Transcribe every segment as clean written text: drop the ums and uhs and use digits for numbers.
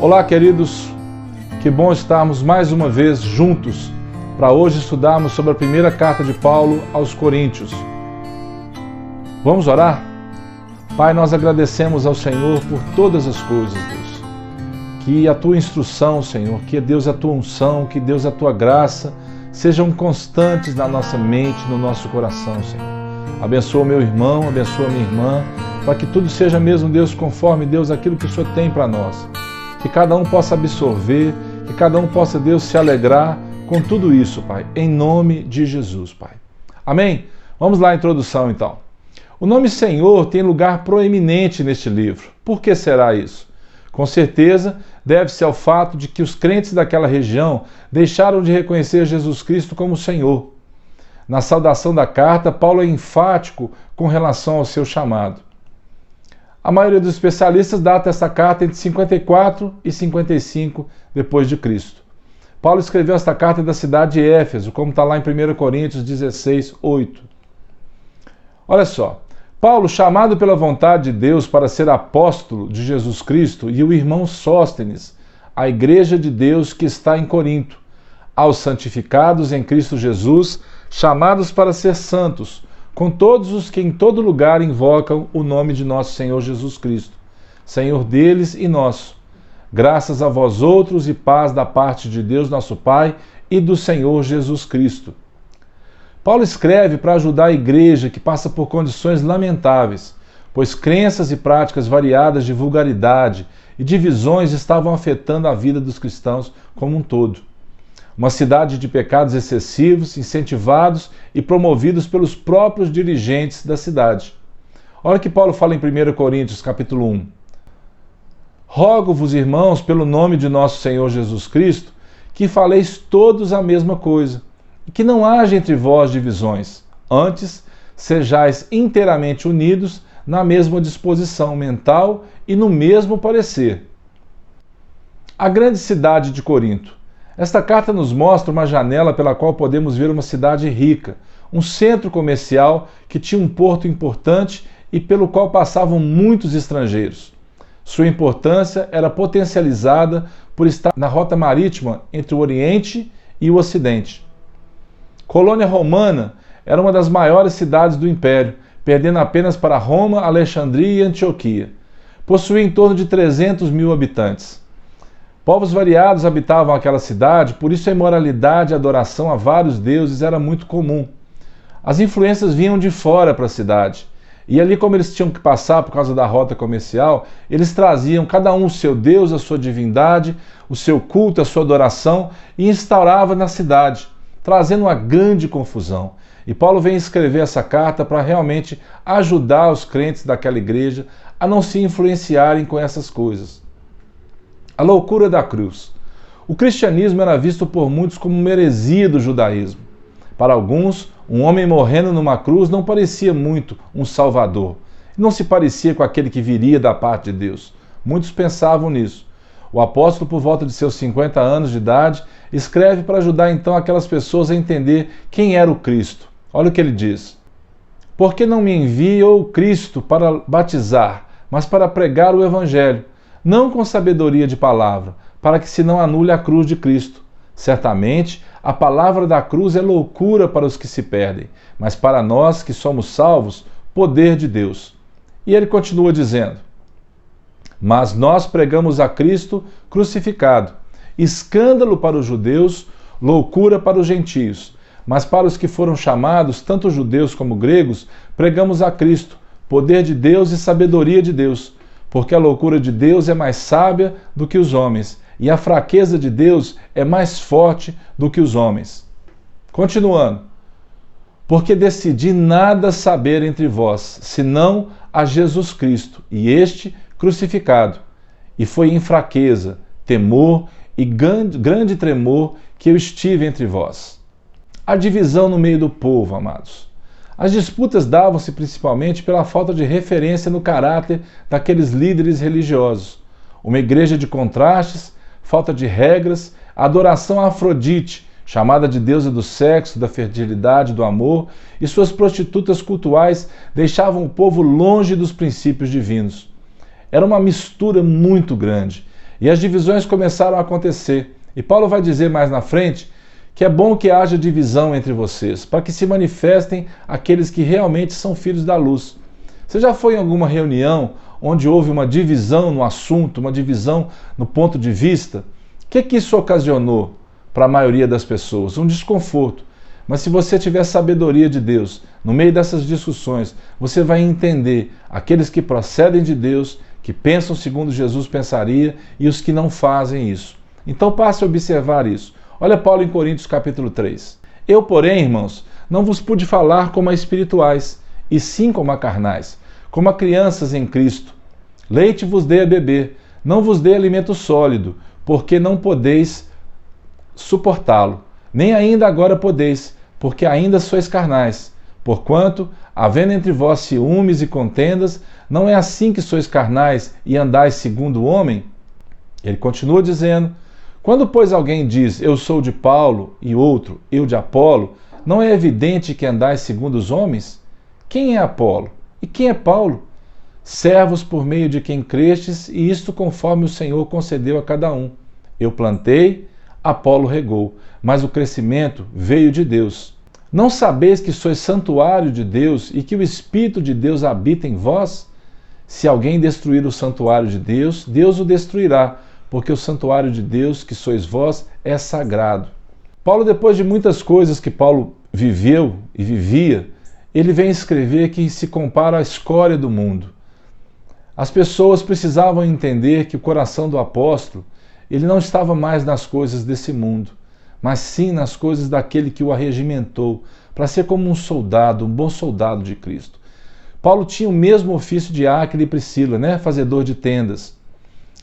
Olá, queridos, que bom estarmos mais uma vez juntos para hoje estudarmos sobre a primeira carta de Paulo aos Coríntios. Vamos orar? Pai, nós agradecemos ao Senhor por todas as coisas, Deus. Que a Tua instrução, Senhor, que Deus a Tua unção, que Deus a Tua graça sejam constantes na nossa mente, no nosso coração, Senhor. Abençoa meu irmão, abençoa minha irmã, para que tudo seja mesmo, Deus, conforme, Deus, aquilo que o Senhor tem para nós. Que cada um possa absorver, que cada um possa, Deus, se alegrar com tudo isso, Pai, em nome de Jesus, Pai. Amém? Vamos lá à introdução, então. O nome Senhor tem lugar proeminente neste livro. Por que será isso? Com certeza, deve-se ao fato de que os crentes daquela região deixaram de reconhecer Jesus Cristo como Senhor. Na saudação da carta, Paulo é enfático com relação ao seu chamado. A maioria dos especialistas data esta carta entre 54 e 55 depois de Cristo. Paulo escreveu esta carta da cidade de Éfeso, como está lá em 1 Coríntios 16, 8. Olha só, Paulo, chamado pela vontade de Deus para ser apóstolo de Jesus Cristo, e o irmão Sóstenes, a igreja de Deus que está em Corinto, aos santificados em Cristo Jesus, chamados para ser santos, com todos os que em todo lugar invocam o nome de nosso Senhor Jesus Cristo, Senhor deles e nosso. Graças a vós outros e paz da parte de Deus nosso Pai e do Senhor Jesus Cristo. Paulo escreve para ajudar a igreja que passa por condições lamentáveis, pois crenças e práticas variadas de vulgaridade e divisões estavam afetando a vida dos cristãos como um todo. Uma cidade de pecados excessivos, incentivados e promovidos pelos próprios dirigentes da cidade. Olha o que Paulo fala em 1 Coríntios, capítulo 1. Rogo-vos, irmãos, pelo nome de nosso Senhor Jesus Cristo, que faleis todos a mesma coisa, e que não haja entre vós divisões. Antes, sejais inteiramente unidos na mesma disposição mental e no mesmo parecer. A grande cidade de Corinto. Esta carta nos mostra uma janela pela qual podemos ver uma cidade rica, um centro comercial que tinha um porto importante e pelo qual passavam muitos estrangeiros. Sua importância era potencializada por estar na rota marítima entre o Oriente e o Ocidente. Colônia romana, era uma das maiores cidades do Império, perdendo apenas para Roma, Alexandria e Antioquia. Possuía em torno de 300 mil habitantes. Povos variados habitavam aquela cidade, por isso a imoralidade e a adoração a vários deuses era muito comum. As influências vinham de fora para a cidade. E ali, como eles tinham que passar por causa da rota comercial, eles traziam cada um o seu Deus, a sua divindade, o seu culto, a sua adoração, e instauravam na cidade, trazendo uma grande confusão. E Paulo vem escrever essa carta para realmente ajudar os crentes daquela igreja a não se influenciarem com essas coisas. A loucura da cruz. O cristianismo era visto por muitos como uma heresia do judaísmo. Para alguns, um homem morrendo numa cruz não parecia muito um salvador. Não se parecia com aquele que viria da parte de Deus. Muitos pensavam nisso. O apóstolo, por volta de seus 50 anos de idade, escreve para ajudar então aquelas pessoas a entender quem era o Cristo. Olha o que ele diz. Por que não me enviou Cristo para batizar, mas para pregar o Evangelho, não com sabedoria de palavra, para que se não anule a cruz de Cristo? Certamente, a palavra da cruz é loucura para os que se perdem, mas para nós que somos salvos, poder de Deus. E ele continua dizendo, mas nós pregamos a Cristo crucificado, escândalo para os judeus, loucura para os gentios, mas para os que foram chamados, tanto judeus como gregos, pregamos a Cristo, poder de Deus e sabedoria de Deus, porque a loucura de Deus é mais sábia do que os homens, e a fraqueza de Deus é mais forte do que os homens. Continuando. Porque decidi nada saber entre vós, senão a Jesus Cristo, e este crucificado. E foi em fraqueza, temor e grande tremor que eu estive entre vós. A divisão no meio do povo, amados. As disputas davam-se principalmente pela falta de referência no caráter daqueles líderes religiosos. Uma igreja de contrastes, falta de regras, adoração a Afrodite, chamada de deusa do sexo, da fertilidade, do amor, e suas prostitutas cultuais deixavam o povo longe dos princípios divinos. Era uma mistura muito grande, e as divisões começaram a acontecer. E Paulo vai dizer mais na frente que é bom que haja divisão entre vocês, para que se manifestem aqueles que realmente são filhos da luz. Você já foi em alguma reunião onde houve uma divisão no assunto, uma divisão no ponto de vista? O que isso ocasionou para a maioria das pessoas? Um desconforto. Mas se você tiver sabedoria de Deus, no meio dessas discussões, você vai entender aqueles que procedem de Deus, que pensam segundo Jesus pensaria, e os que não fazem isso. Então passe a observar isso. Olha Paulo em Coríntios capítulo 3. Eu, porém, irmãos, não vos pude falar como a espirituais, e sim como a carnais, como a crianças em Cristo. Leite vos dei a beber, não vos dei alimento sólido, porque não podeis suportá-lo. Nem ainda agora podeis, porque ainda sois carnais. Porquanto, havendo entre vós ciúmes e contendas, não é assim que sois carnais e andais segundo o homem? Ele continua dizendo: quando, pois, alguém diz, eu sou de Paulo, e outro, eu de Apolo, não é evidente que andais segundo os homens? Quem é Apolo? E quem é Paulo? Servos por meio de quem crestes, e isto conforme o Senhor concedeu a cada um. Eu plantei, Apolo regou, mas o crescimento veio de Deus. Não sabeis que sois santuário de Deus e que o Espírito de Deus habita em vós? Se alguém destruir o santuário de Deus, Deus o destruirá, porque o santuário de Deus, que sois vós, é sagrado. Paulo, depois de muitas coisas que Paulo viveu e vivia, ele vem escrever que se compara à escória do mundo. As pessoas precisavam entender que o coração do apóstolo, ele não estava mais nas coisas desse mundo, mas sim nas coisas daquele que o arregimentou, para ser como um soldado, um bom soldado de Cristo. Paulo tinha o mesmo ofício de Áquila e Priscila, né? Fazedor de tendas.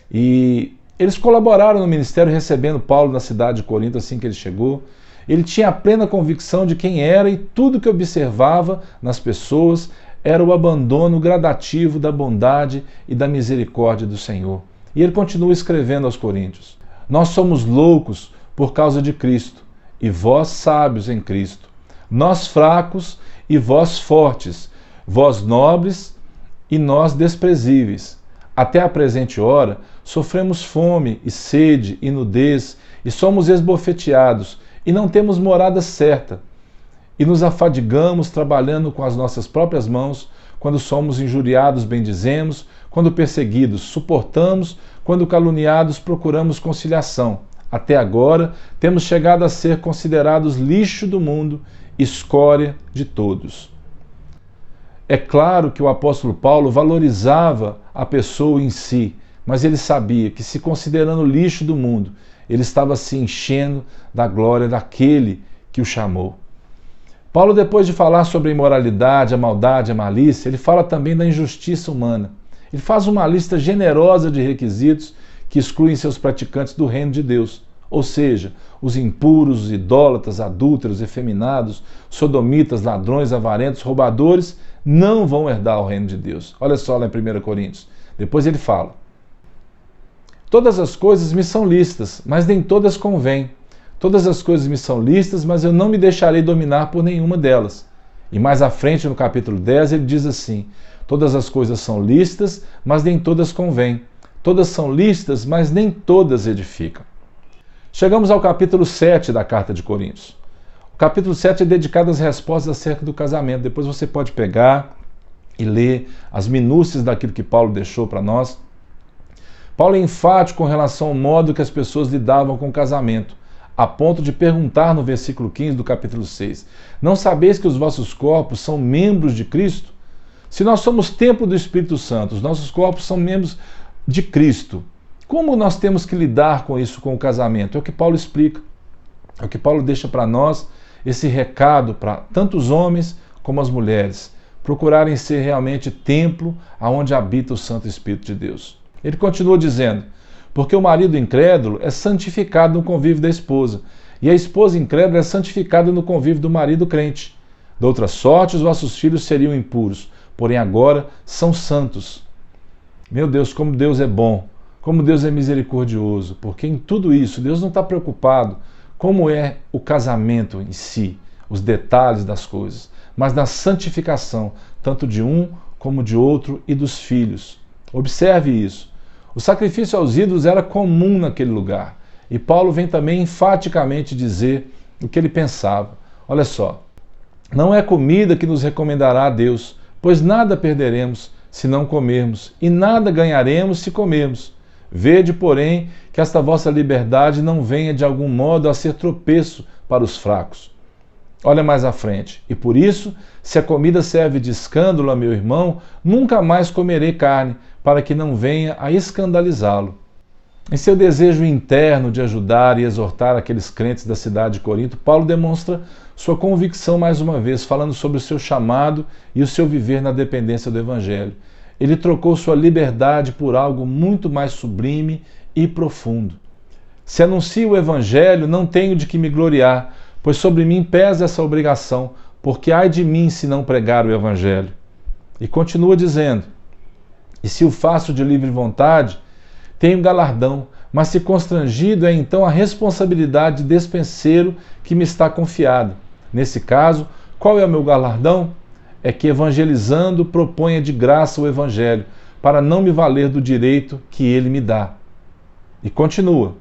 E eles colaboraram no ministério recebendo Paulo na cidade de Corinto assim que ele chegou. Ele tinha a plena convicção de quem era e tudo que observava nas pessoas era o abandono gradativo da bondade e da misericórdia do Senhor. E ele continua escrevendo aos Coríntios: nós somos loucos por causa de Cristo, e vós sábios em Cristo. Nós fracos e vós fortes, vós nobres e nós desprezíveis. Até a presente hora, sofremos fome e sede e nudez, e somos esbofeteados, e não temos morada certa. E nos afadigamos trabalhando com as nossas próprias mãos, quando somos injuriados, bendizemos, quando perseguidos, suportamos, quando caluniados, procuramos conciliação. Até agora, temos chegado a ser considerados lixo do mundo, escória de todos. É claro que o apóstolo Paulo valorizava a pessoa em si, mas ele sabia que, se considerando lixo do mundo, ele estava se enchendo da glória daquele que o chamou. Paulo, depois de falar sobre a imoralidade, a maldade, a malícia, ele fala também da injustiça humana. Ele faz uma lista generosa de requisitos que excluem seus praticantes do reino de Deus. Ou seja, os impuros, os idólatras, adúlteros, efeminados, sodomitas, ladrões, avarentos, roubadores, não vão herdar o reino de Deus. Olha só lá em 1 Coríntios. Depois ele fala: todas as coisas me são lícitas, mas nem todas convêm. Todas as coisas me são lícitas, mas eu não me deixarei dominar por nenhuma delas. E mais à frente, no capítulo 10, ele diz assim: todas as coisas são lícitas, mas nem todas convêm. Todas são lícitas, mas nem todas edificam. Chegamos ao capítulo 7 da carta de Coríntios. O capítulo 7 é dedicado às respostas acerca do casamento. Depois você pode pegar e ler as minúcias daquilo que Paulo deixou para nós. Paulo é enfático com relação ao modo que as pessoas lidavam com o casamento, a ponto de perguntar no versículo 15 do capítulo 6, não sabeis que os vossos corpos são membros de Cristo? Se nós somos templo do Espírito Santo, os nossos corpos são membros de Cristo. Como nós temos que lidar com isso, com o casamento? É o que Paulo explica. É o que Paulo deixa para nós, esse recado para tanto os homens como as mulheres, procurarem ser realmente templo aonde habita o Santo Espírito de Deus. Ele continua dizendo: porque o marido incrédulo é santificado no convívio da esposa, e a esposa incrédula é santificada no convívio do marido crente. De outra sorte, os vossos filhos seriam impuros, porém agora são santos. Meu Deus, como Deus é bom! como Deus é misericordioso, porque em tudo isso Deus não está preocupado como é o casamento em si, os detalhes das coisas, mas na santificação, tanto de um como de outro e dos filhos. Observe isso. O sacrifício aos ídolos era comum naquele lugar. E Paulo vem também enfaticamente dizer o que ele pensava. Olha só. Não é comida que nos recomendará a Deus, pois nada perderemos se não comermos, e nada ganharemos se comermos. Vede, porém, que esta vossa liberdade não venha de algum modo a ser tropeço para os fracos. Olha mais à frente. E por isso, se a comida serve de escândalo a meu irmão, nunca mais comerei carne, para que não venha a escandalizá-lo. Em seu desejo interno de ajudar e exortar aqueles crentes da cidade de Corinto, Paulo demonstra sua convicção mais uma vez, falando sobre o seu chamado e o seu viver na dependência do Evangelho. Ele trocou sua liberdade por algo muito mais sublime e profundo. Se anuncio o Evangelho, não tenho de que me gloriar, pois sobre mim pesa essa obrigação, porque ai de mim se não pregar o Evangelho. E continua dizendo, e se o faço de livre vontade, tenho galardão, mas se constrangido é então a responsabilidade de despenseiro que me está confiada. Nesse caso, qual é o meu galardão? É que evangelizando proponha de graça o Evangelho, para não me valer do direito que ele me dá. E continua,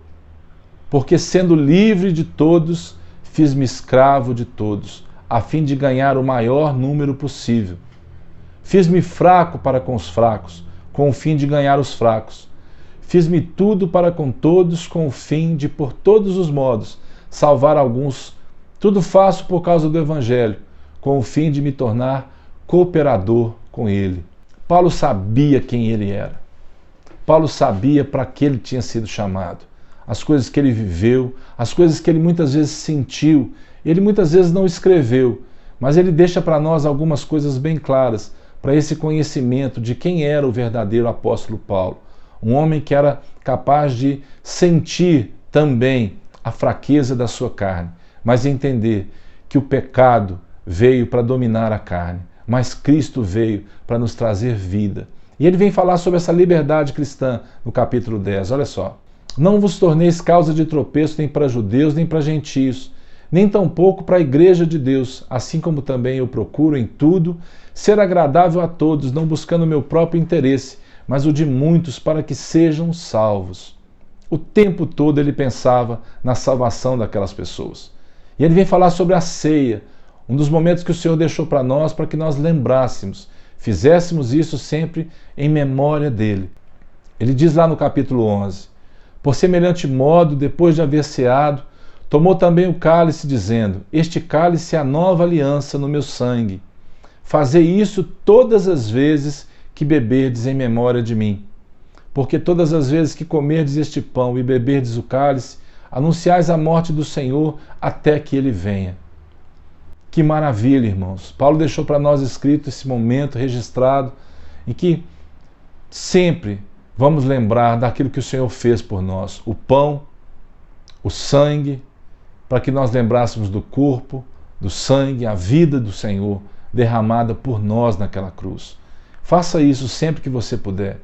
porque sendo livre de todos, fiz-me escravo de todos, a fim de ganhar o maior número possível. Fiz-me fraco para com os fracos, com o fim de ganhar os fracos. Fiz-me tudo para com todos, com o fim de, por todos os modos, salvar alguns. Tudo faço por causa do Evangelho, com o fim de me tornar cooperador com ele. Paulo sabia quem ele era. Paulo sabia para que ele tinha sido chamado. As coisas que ele viveu, as coisas que ele muitas vezes sentiu. Ele muitas vezes não escreveu, mas ele deixa para nós algumas coisas bem claras para esse conhecimento de quem era o verdadeiro apóstolo Paulo. Um homem que era capaz de sentir também a fraqueza da sua carne, mas entender que o pecado veio para dominar a carne, mas Cristo veio para nos trazer vida. E ele vem falar sobre essa liberdade cristã no capítulo 10. Olha só. Não vos torneis causa de tropeço nem para judeus, nem para gentios, nem tampouco para a igreja de Deus, assim como também eu procuro em tudo ser agradável a todos, não buscando o meu próprio interesse, mas o de muitos, para que sejam salvos. O tempo todo ele pensava na salvação daquelas pessoas. E ele vem falar sobre a ceia, um dos momentos que o Senhor deixou para nós, para que nós lembrássemos, fizéssemos isso sempre em memória dele. Ele diz lá no capítulo 11, por semelhante modo, depois de haver ceado, tomou também o cálice, dizendo, este cálice é a nova aliança no meu sangue. Fazei isso todas as vezes que beberdes em memória de mim. Porque todas as vezes que comerdes este pão e beberdes o cálice, anunciais a morte do Senhor até que ele venha. Que maravilha, irmãos. Paulo deixou para nós escrito esse momento registrado em que sempre vamos lembrar daquilo que o Senhor fez por nós. O pão, o sangue, para que nós lembrássemos do corpo, do sangue, a vida do Senhor derramada por nós naquela cruz. Faça isso sempre que você puder.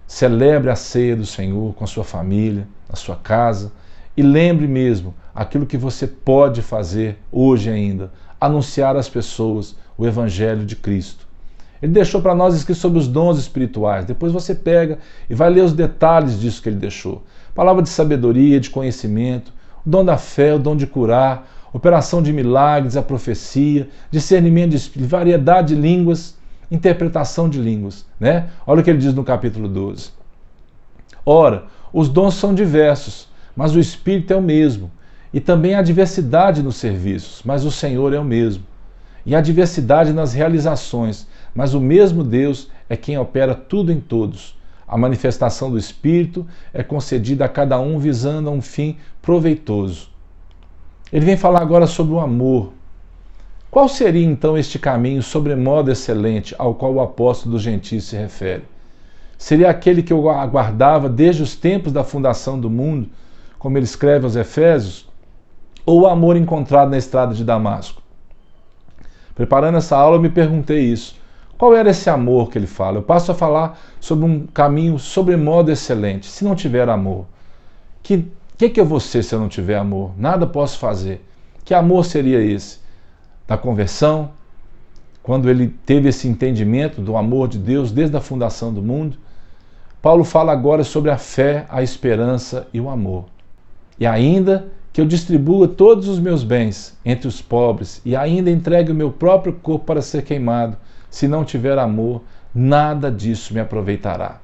Celebre a ceia do Senhor com a sua família, na sua casa, e lembre mesmo aquilo que você pode fazer hoje ainda, anunciar às pessoas o Evangelho de Cristo. Ele deixou para nós escrito sobre os dons espirituais. Depois você pega e vai ler os detalhes disso que ele deixou. Palavra de sabedoria, de conhecimento, o dom da fé, o dom de curar, operação de milagres, a profecia, discernimento de espírito, variedade de línguas, interpretação de línguas, né? Olha o que ele diz no capítulo 12. Ora, os dons são diversos, mas o Espírito é o mesmo. E também há diversidade nos serviços, mas o Senhor é o mesmo. E há diversidade nas realizações, mas o mesmo Deus é quem opera tudo em todos. A manifestação do Espírito é concedida a cada um visando a um fim proveitoso. Ele vem falar agora sobre o amor. Qual seria então este caminho sobremodo excelente ao qual o apóstolo dos gentios se refere? Seria aquele que eu aguardava desde os tempos da fundação do mundo, como ele escreve aos Efésios, ou o amor encontrado na estrada de Damasco? Preparando essa aula, eu me perguntei isso. Qual era esse amor que ele fala? Eu passo a falar sobre um caminho sobremodo excelente. Se não tiver amor, que eu vou ser se eu não tiver amor? Nada posso fazer. Que amor seria esse? Da conversão, quando ele teve esse entendimento do amor de Deus desde a fundação do mundo. Paulo fala agora sobre a fé, a esperança e o amor. E ainda que eu distribua todos os meus bens entre os pobres e ainda entregue o meu próprio corpo para ser queimado, se não tiver amor, nada disso me aproveitará.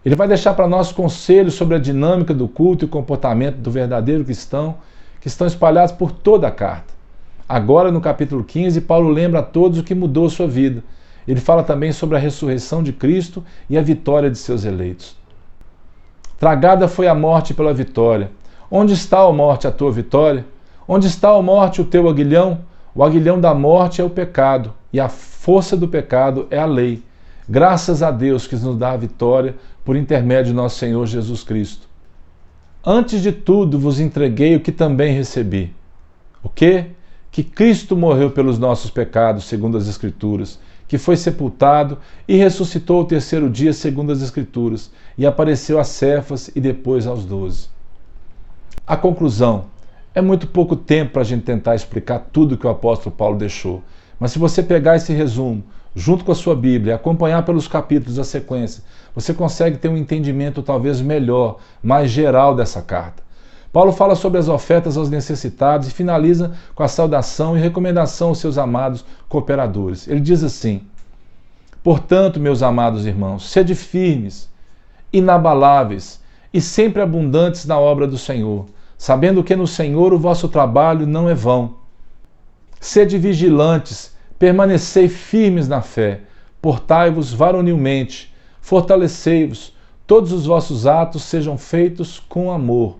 Ele vai deixar para nós conselhos sobre a dinâmica do culto e comportamento do verdadeiro cristão, que estão espalhados por toda a carta. Agora, no capítulo 15, Paulo lembra a todos o que mudou sua vida. Ele fala também sobre a ressurreição de Cristo e a vitória de seus eleitos. Tragada foi a morte pela vitória. Onde está, ó morte, a tua vitória? Onde está, ó morte, o teu aguilhão? O aguilhão da morte é o pecado, e a força do pecado é a lei. Graças a Deus que nos dá a vitória por intermédio de nosso Senhor Jesus Cristo. Antes de tudo vos entreguei o que também recebi. O quê? Que Cristo morreu pelos nossos pecados, segundo as Escrituras, que foi sepultado e ressuscitou ao terceiro dia, segundo as Escrituras, e apareceu a Cefas e depois aos 12. A conclusão: é muito pouco tempo para a gente tentar explicar tudo que o apóstolo Paulo deixou, mas se você pegar esse resumo, junto com a sua Bíblia, acompanhar pelos capítulos a sequência, você consegue ter um entendimento talvez melhor, mais geral dessa carta. Paulo fala sobre as ofertas aos necessitados e finaliza com a saudação e recomendação aos seus amados cooperadores. Ele diz assim: portanto, meus amados irmãos, sede firmes, inabaláveis e sempre abundantes na obra do Senhor, sabendo que no Senhor o vosso trabalho não é vão. Sede vigilantes, permanecei firmes na fé, portai-vos varonilmente, fortalecei-vos, todos os vossos atos sejam feitos com amor.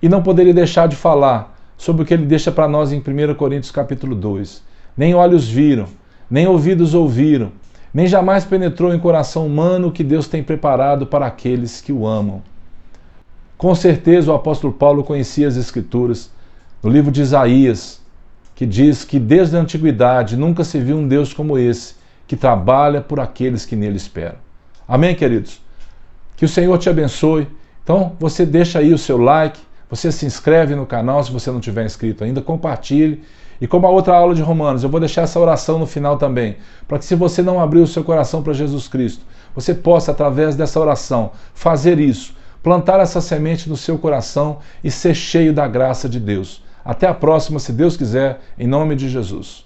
E não poderia deixar de falar sobre o que ele deixa para nós em 1 Coríntios capítulo 2. Nem olhos viram, nem ouvidos ouviram, nem jamais penetrou em coração humano o que Deus tem preparado para aqueles que o amam. Com certeza o apóstolo Paulo conhecia as Escrituras, no livro de Isaías, que diz que desde a antiguidade nunca se viu um Deus como esse, que trabalha por aqueles que nele esperam. Amém, queridos? Que o Senhor te abençoe. Então, você deixa aí o seu like, você se inscreve no canal se você não tiver inscrito ainda, compartilhe. E como a outra aula de Romanos, eu vou deixar essa oração no final também, para que se você não abrir o seu coração para Jesus Cristo, você possa, através dessa oração, fazer isso, plantar essa semente no seu coração e ser cheio da graça de Deus. Até a próxima, se Deus quiser, em nome de Jesus.